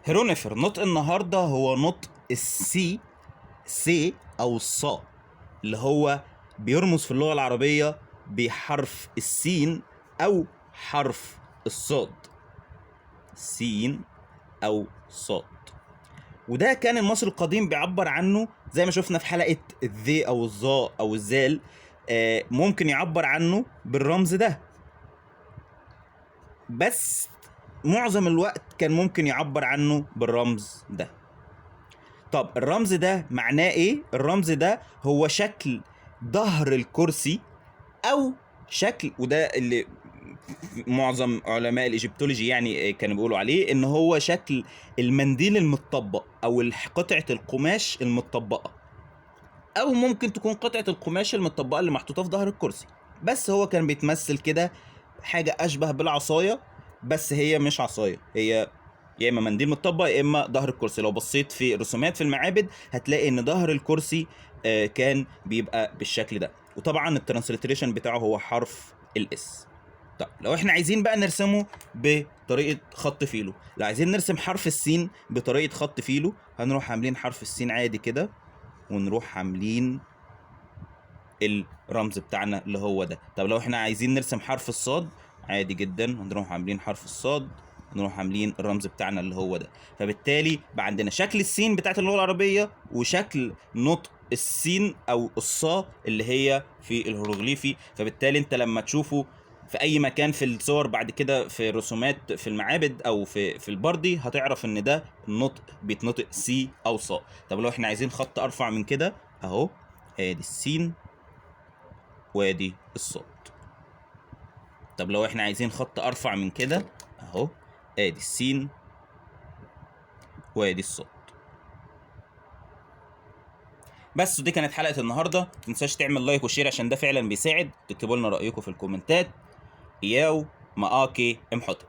هيرونيفر. نطق النهارده هو نطق السي، سي او الصا، اللي هو بيرمز في اللغة العربية بحرف السين او حرف الصاد، سين او صاد. وده كان المصري القديم بيعبر عنه زي ما شفنا في حلقة الذي او الظاء او الزال، ممكن يعبر عنه بالرمز ده، بس معظم الوقت كان ممكن يعبر عنه بالرمز ده. طب الرمز ده معناه ايه؟ الرمز ده هو شكل ظهر الكرسي او شكل، وده اللي معظم علماء الايجيبتولوجي يعني كانوا بيقولوا عليه ان هو شكل المنديل المتطبق او قطعة القماش المتطبقة، او ممكن تكون قطعة القماش المتطبقة اللي محطوطة في ظهر الكرسي. بس هو كان بيتمثل كده حاجة اشبه بالعصاية، بس هي مش عصاية، هي يا اما منديل متطبق يا اما ظهر الكرسي. لو بصيت في رسومات في المعابد هتلاقي ان ظهر الكرسي كان بيبقى بالشكل ده، وطبعا الترانسليتريشن بتاعه هو حرف الاس. طب لو احنا عايزين بقى نرسمه بطريقة خط فيلو، لو عايزين نرسم حرف السين بطريقة خط فيلو، هنروح عاملين حرف السين عادي كده، ونروح عاملين الرمز بتاعنا اللي هو ده. طب لو احنا عايزين نرسم حرف الصاد عادي جدا، هنروح عاملين حرف الصاد، نروح عاملين الرمز بتاعنا اللي هو ده. فبالتالي بقى عندنا شكل السين بتاعت اللغة العربية وشكل نطق السين او الصا اللي هي في الهيروغليفي. فبالتالي انت لما تشوفه في اي مكان في الصور بعد كده في رسومات في المعابد او في البردي، هتعرف ان ده النطق بيتنطق سي او صا. طب لو احنا عايزين خط ارفع من كده اهو، ادي السين وادي الصاد. طب لو احنا عايزين خط ارفع من كده اهو، ادي السين وادي الصاد. بس ودي كانت حلقة النهارده. متنساش تعمل لايك وشير عشان ده فعلا بيساعد. تكتبوا لنا رأيكم في الكومنتات. ياو ماكي امحطب.